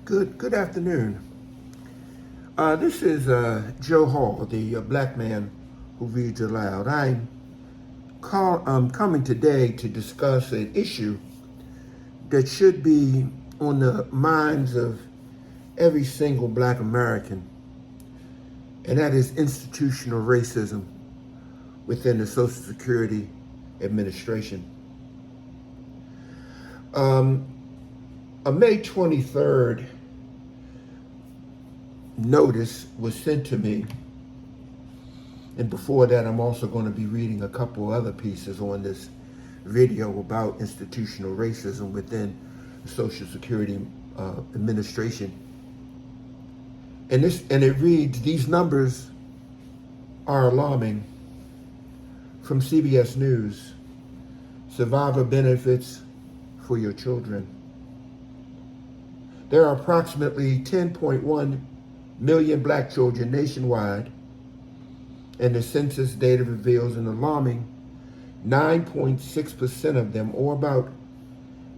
Good afternoon. This is Joe Hall, the black man who reads aloud. I'm coming today to discuss an issue that should be on the minds of every single black American, and that is institutional racism within the Social Security Administration. A May 23rd notice was sent to me, and before that I'm also going to be reading a couple other pieces on this video about institutional racism within the Social Security Administration. And it reads, these numbers are alarming. From CBS News, survivor benefits for your children. There are approximately 10.1 million black children nationwide, and the census data reveals an alarming 9.6% of them, or about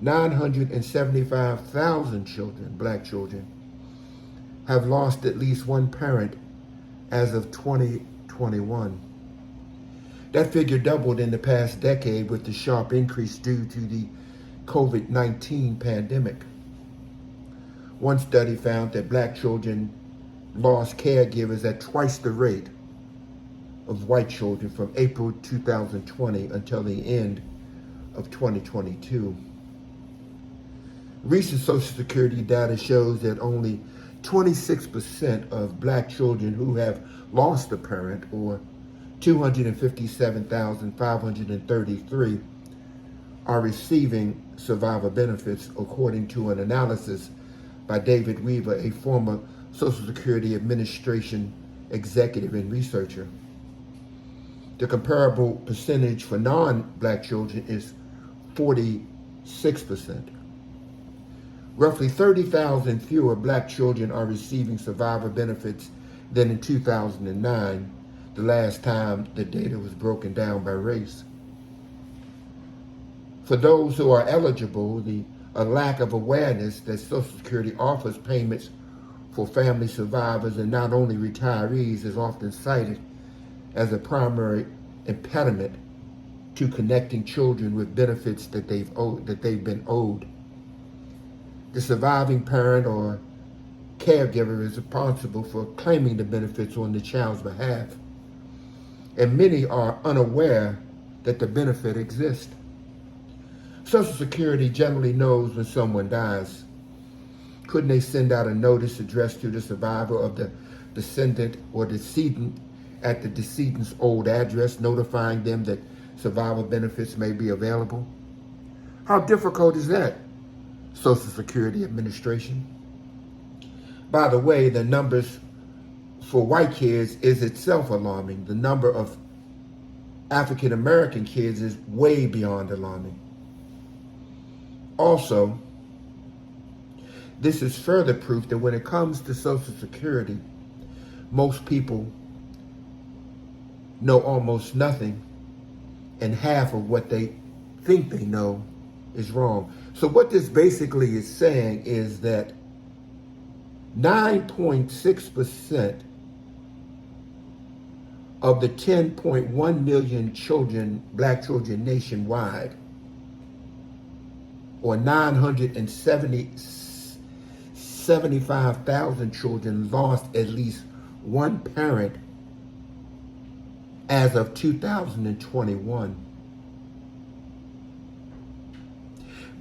975,000 children, black children, have lost at least one parent as of 2021. That figure doubled in the past decade with the sharp increase due to the COVID-19 pandemic. One study found that black children lost caregivers at twice the rate of white children from April 2020 until the end of 2022. Recent Social Security data shows that only 26% of black children who have lost a parent, or 257,533, are receiving survivor benefits, according to an analysis by David Weaver, a former Social Security Administration executive and researcher. The comparable percentage for non-black children is 46%. Roughly 30,000 fewer black children are receiving survivor benefits than in 2009, the last time the data was broken down by race. For those who are eligible, a lack of awareness that Social Security offers payments for family survivors and not only retirees is often cited as a primary impediment to connecting children with benefits that they've been owed. The surviving parent or caregiver is responsible for claiming the benefits on the child's behalf, and many are unaware that the benefit exists. Social Security generally knows when someone dies. Couldn't they send out a notice addressed to the survivor of the descendant or decedent at the decedent's old address, notifying them that survivor benefits may be available? How difficult is that, Social Security Administration? By the way, the numbers for white kids is itself alarming. The number of African American kids is way beyond alarming. Also, this is further proof that when it comes to Social Security, most people know almost nothing, and half of what they think they know is wrong. So what this basically is saying is that 9.6% of the 10.1 million children, black children nationwide, or 975,000 children, lost at least one parent as of 2021.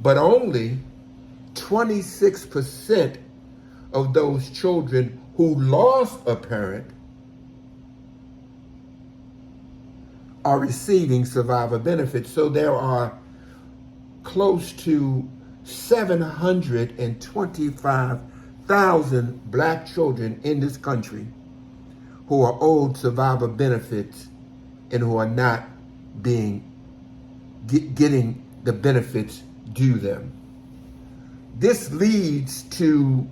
But only 26% of those children who lost a parent are receiving survivor benefits. So there are close to 725,000 black children in this country who are owed survivor benefits and who are not getting the benefits due them. This leads to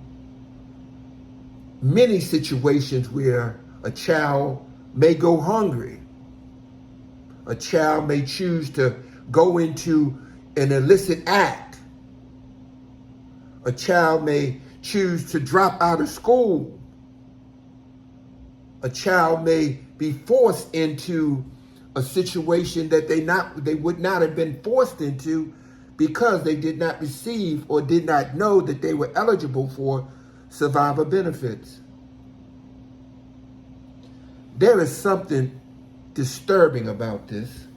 many situations where a child may go hungry. A child may choose to go into an illicit act. A child may choose to drop out of school. A child may be forced into a situation that they would not have been forced into because they did not receive or did not know that they were eligible for survivor benefits. There is something disturbing about this,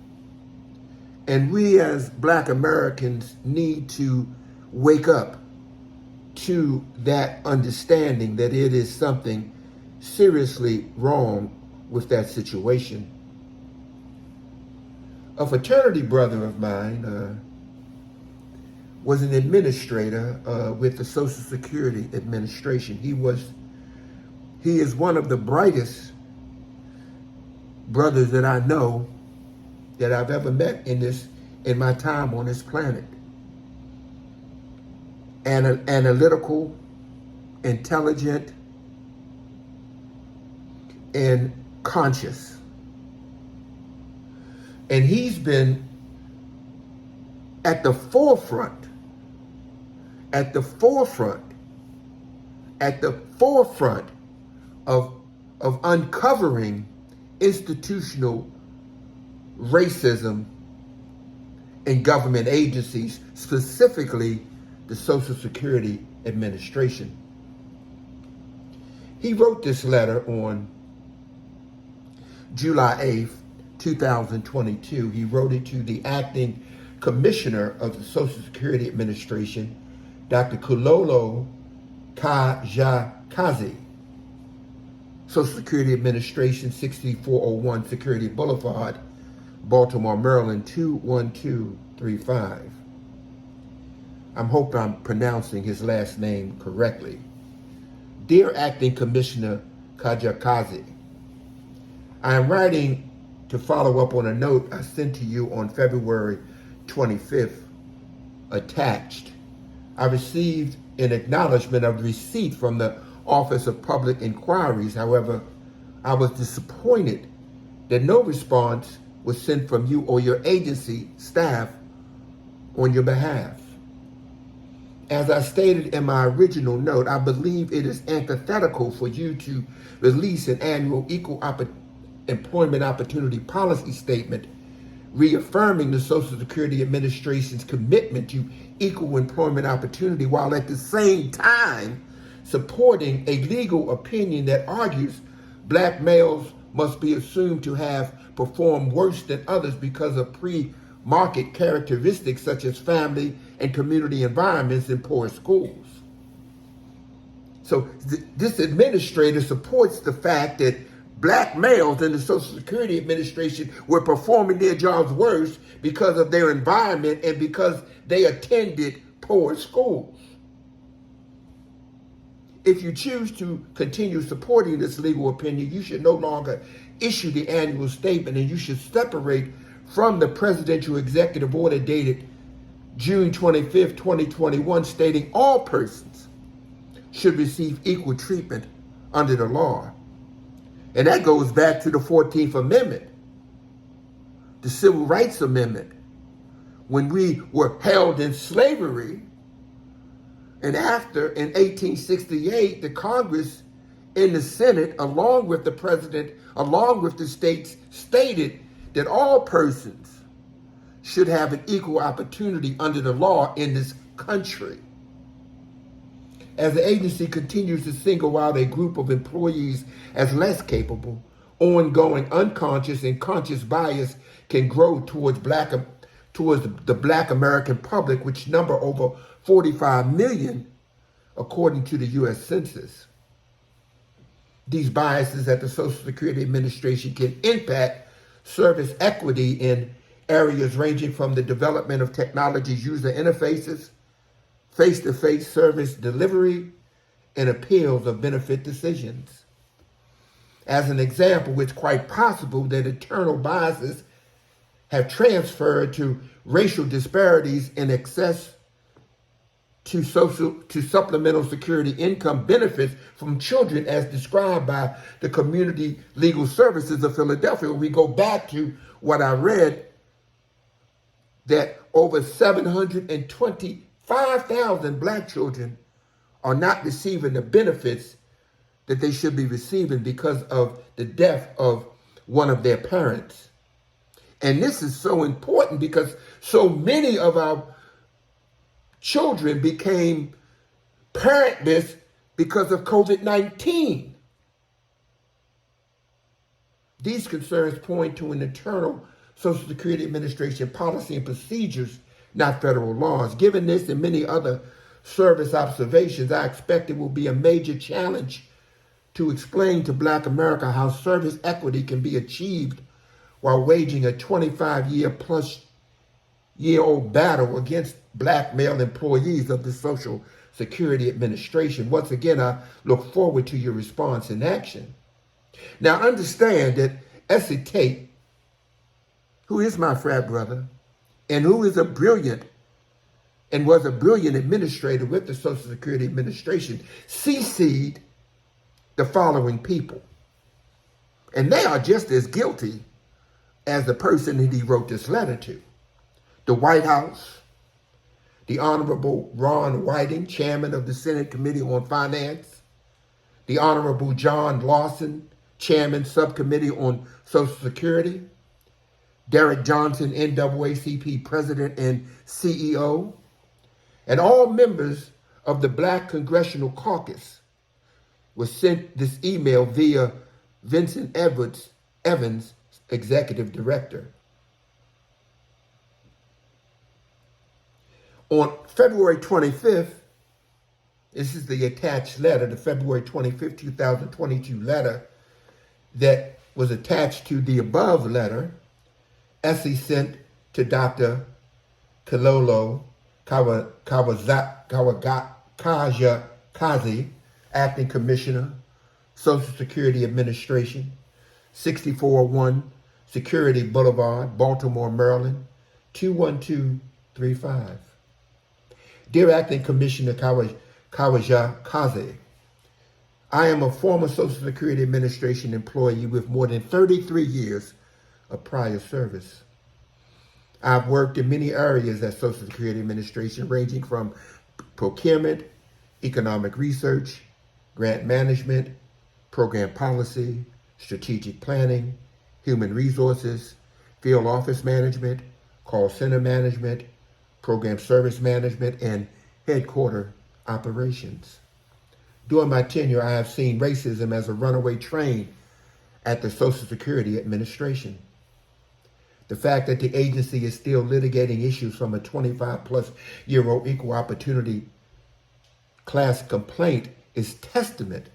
and we as Black Americans need to wake up to that understanding that it is something seriously wrong with that situation. A fraternity brother of mine was an administrator with the Social Security Administration. He is one of the brightest brothers that I know that I've ever met in my time on this planet. Analytical, intelligent, and conscious. And he's been at the forefront of uncovering institutional racism in government agencies, specifically the Social Security Administration. He wrote this letter on July 8th, 2022. He wrote it to the acting commissioner of the Social Security Administration, Dr. Kulolo Kajakazi. Social Security Administration, 6401 Security Boulevard, Baltimore, Maryland, 21235. I hope I'm pronouncing his last name correctly. Dear Acting Commissioner Kajakazi, I am writing to follow up on a note I sent to you on February 25th, attached. I received an acknowledgement of receipt from the Office of Public Inquiries. However, I was disappointed that no response was sent from you or your agency staff on your behalf. As I stated in my original note, I believe it is antithetical for you to release an annual equal employment opportunity policy statement reaffirming the Social Security Administration's commitment to equal employment opportunity while at the same time supporting a legal opinion that argues Black males must be assumed to have performed worse than others because of pre-market characteristics such as family and community environments in poor schools. So this administrator supports the fact that Black males in the Social Security Administration were performing their jobs worse because of their environment and because they attended poor schools. If you choose to continue supporting this legal opinion, you should no longer issue the annual statement, and you should separate from the presidential executive order dated June 25th, 2021, stating all persons should receive equal treatment under the law. And that goes back to the 14th Amendment, the Civil Rights Amendment, when we were held in slavery. And after, in 1868, the Congress in the Senate, along with the president, along with the states, stated that all persons should have an equal opportunity under the law in this country. As the agency continues to single out a group of employees as less capable, ongoing unconscious and conscious bias can grow towards the Black American public, which number over 45 million, according to the U.S. Census. These biases at the Social Security Administration can impact service equity in areas ranging from the development of technology's user interfaces, face-to-face service delivery, and appeals of benefit decisions. As an example, it's quite possible that internal biases have transferred to racial disparities in access to supplemental security income benefits from children as described by the Community Legal Services of Philadelphia. We go back to what I read, that over 725,000 Black children are not receiving the benefits that they should be receiving because of the death of one of their parents. And this is so important because so many of our children became parentless because of COVID-19. These concerns point to an internal Social Security Administration policy and procedures, not federal laws. Given this and many other service observations, I expect it will be a major challenge to explain to Black America how service equity can be achieved while waging a 25-year-plus-year-old battle against Black male employees of the Social Security Administration. Once again, I look forward to your response and action. Now, understand that Essie Tate, who is my frat brother, and who is a brilliant and was a brilliant administrator with the Social Security Administration, CC'd the following people. And they are just as guilty as the person that he wrote this letter to. The White House, the Honorable Ron Whiting, Chairman of the Senate Committee on Finance, the Honorable John Lawson, Chairman, Subcommittee on Social Security, Derek Johnson, NAACP President and CEO, and all members of the Black Congressional Caucus was sent this email via Vincent Evans, Executive Director. On February 25th, this is the attached letter, the February 25th, 2022 letter that was attached to the above letter. Essie sent to Dr. Kilolo Kawakazi, Acting Commissioner, Social Security Administration, 641 Security Boulevard, Baltimore, Maryland, 21235. Dear Acting Commissioner Kawakazi, I am a former Social Security Administration employee with more than 33 years of prior service. I've worked in many areas at Social Security Administration, ranging from procurement, economic research, grant management, program policy, strategic planning, human resources, field office management, call center management, program service management, and headquarter operations. During my tenure, I have seen racism as a runaway train at the Social Security Administration. The fact that the agency is still litigating issues from a 25-plus-year-old equal opportunity class complaint is testament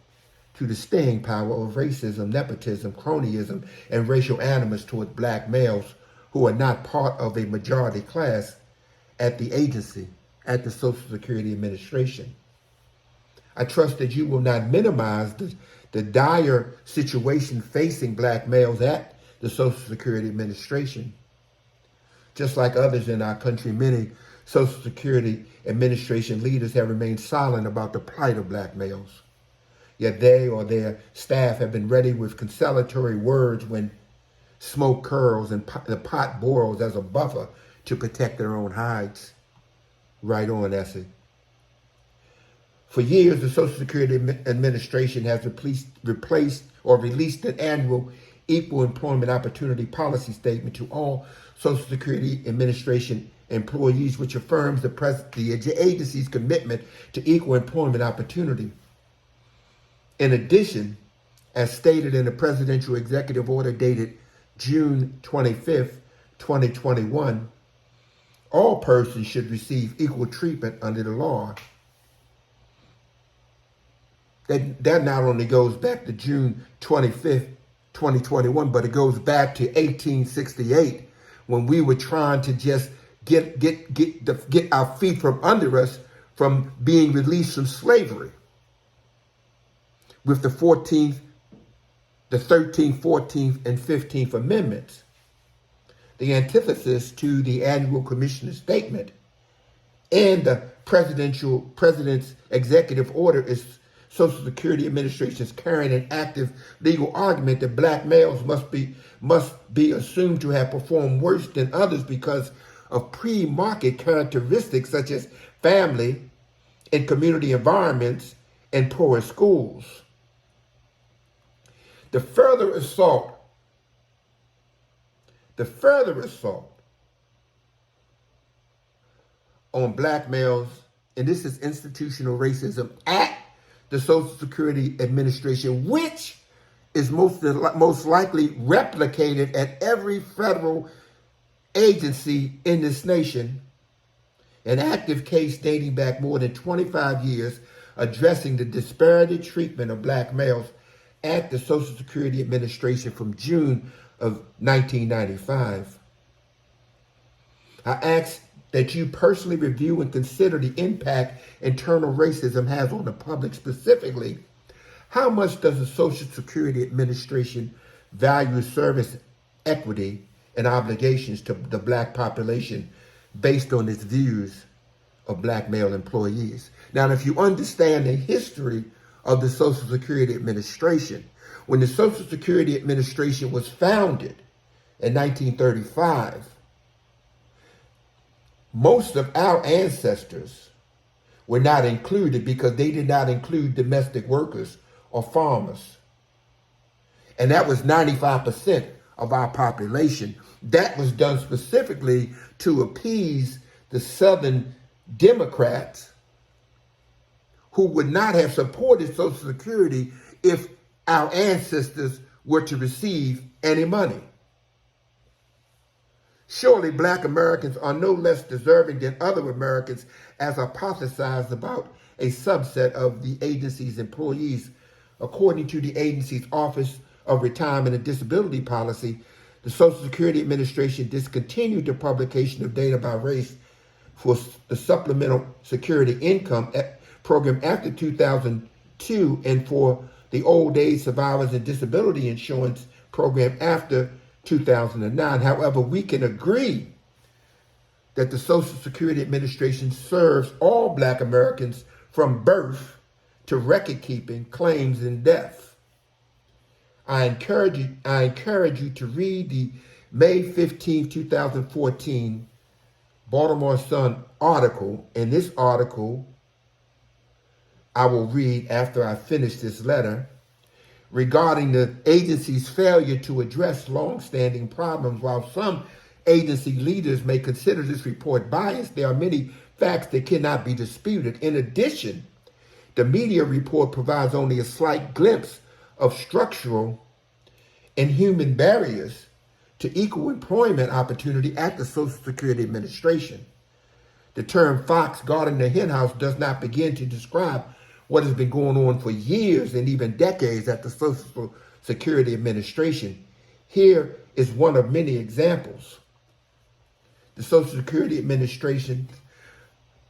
to the staying power of racism, nepotism, cronyism, and racial animus toward Black males who are not part of a majority class at the agency, at the Social Security Administration. I trust that you will not minimize the dire situation facing Black males at the Social Security Administration. Just like others in our country, many Social Security Administration leaders have remained silent about the plight of Black males. Yet they or their staff have been ready with conciliatory words when smoke curls and the pot boils as a buffer to protect their own hides. Right on, Essie. For years, the Social Security Administration has replaced or released an annual Equal Employment Opportunity Policy Statement to all Social Security Administration employees, which affirms the agency's commitment to equal employment opportunity. In addition, as stated in the Presidential Executive Order dated June 25th, 2021, all persons should receive equal treatment under the law. That not only goes back to June 25th, 2021, but it goes back to 1868 when we were trying to just get our feet from under us from being released from slavery. With the 14th, the 13th, 14th, and 15th Amendments. The antithesis to the annual commissioner's statement and the president's executive order is Social Security Administration's carrying an active legal argument that Black males must be assumed to have performed worse than others because of pre-market characteristics such as family in community environments and poor schools. The further assault on black males, and this is institutional racism at the Social Security Administration, which is most likely replicated at every federal agency in this nation, an active case dating back more than 25 years addressing the disparity treatment of black males at the Social Security Administration from June of 1995. I ask that you personally review and consider the impact internal racism has on the public. Specifically, how much does the Social Security Administration value service equity and obligations to the black population based on its views of black male employees? Now, if you understand the history of the Social Security Administration, when the Social Security Administration was founded in 1935, most of our ancestors were not included because they did not include domestic workers or farmers. And that was 95% of our population. That was done specifically to appease the Southern Democrats who would not have supported Social Security if our ancestors were to receive any money. Surely black Americans are no less deserving than other Americans, as hypothesized about a subset of the agency's employees. According to the agency's Office of Retirement and Disability Policy, the Social Security Administration discontinued the publication of data by race for the Supplemental Security Income Program after 2002 and for the Old Age Survivors and Disability Insurance Program after 2009. However, we can agree that the Social Security Administration serves all black Americans from birth to record keeping, claims, and death. I encourage you to read the May 15, 2014 Baltimore Sun article. In this article, I will read after I finish this letter, regarding the agency's failure to address long-standing problems. While some agency leaders may consider this report biased, there are many facts that cannot be disputed. In addition, the media report provides only a slight glimpse of structural and human barriers to equal employment opportunity at the Social Security Administration. The term fox guarding the henhouse does not begin to describe what has been going on for years and even decades at the Social Security Administration. Here is one of many examples. The Social Security Administration's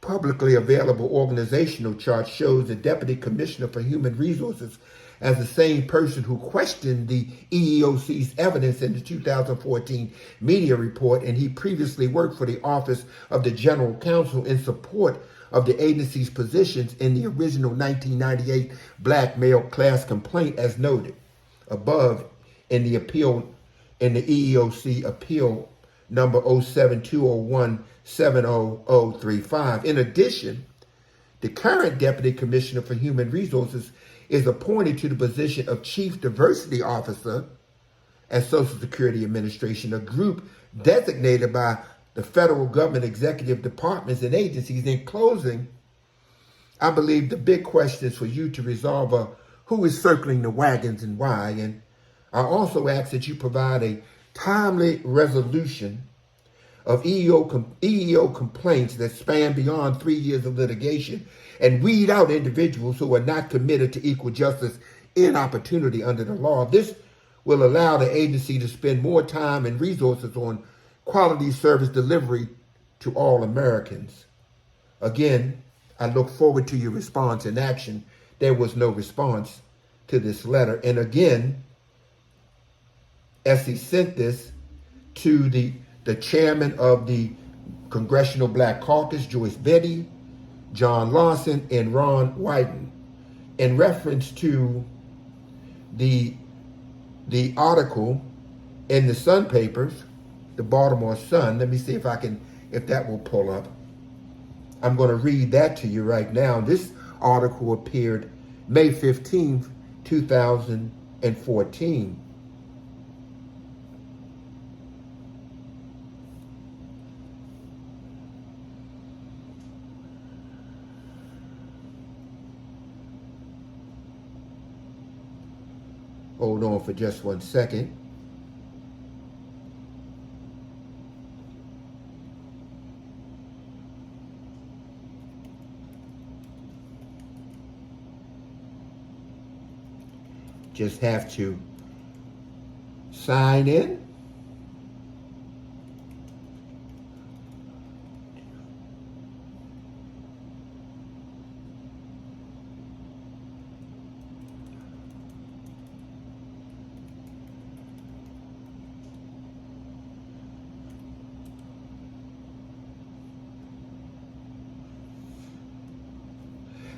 publicly available organizational chart shows the Deputy Commissioner for Human Resources as the same person who questioned the EEOC's evidence in the 2014 media report, and he previously worked for the Office of the General Counsel in support of the agency's positions in the original 1998 black male class complaint, as noted above in the EEOC appeal number 07201-70035. In addition, the current Deputy Commissioner for Human Resources is appointed to the position of Chief Diversity Officer at Social Security Administration, a group designated by the federal government executive departments and agencies. In closing, I believe the big questions for you to resolve are who is circling the wagons and why. And I also ask that you provide a timely resolution of EEO complaints that span beyond 3 years of litigation and weed out individuals who are not committed to equal justice and opportunity under the law. This will allow the agency to spend more time and resources on quality service delivery to all Americans. Again, I look forward to your response and action. There was no response to this letter. And again, as he sent this to the chairman of the Congressional Black Caucus, Joyce Betty, John Lawson, and Ron Wyden, in reference to the article in the Sun papers, the Baltimore Sun. Let me see if that will pull up. I'm going to read that to you right now. This article appeared May 15th, 2014. Hold on for just 1 second. Just have to sign in.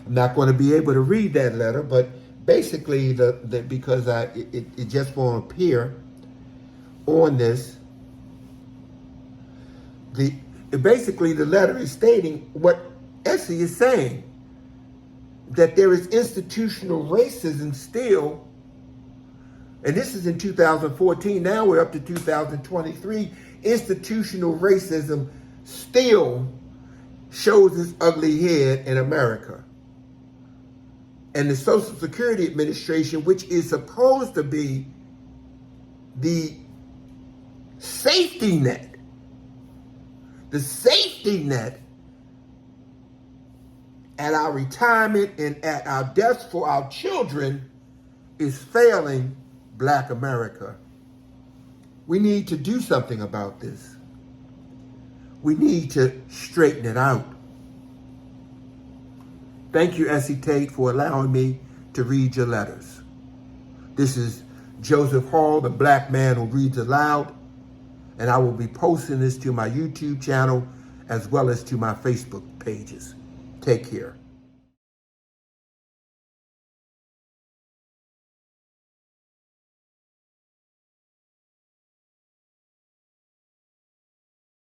I'm not going to be able to read that letter, but basically, because it just won't appear on this. Basically the letter is stating what Essie is saying, that there is institutional racism still, and this is in 2014. Now we're up to 2023. Institutional racism still shows its ugly head in America. And the Social Security Administration, which is supposed to be the safety net at our retirement and at our deaths for our children, is failing Black America. We need to do something about this. We need to straighten it out. Thank you, Essie Tate, for allowing me to read your letters. This is Joseph Hall, the Black man who reads aloud, and I will be posting this to my YouTube channel as well as to my Facebook pages. Take care.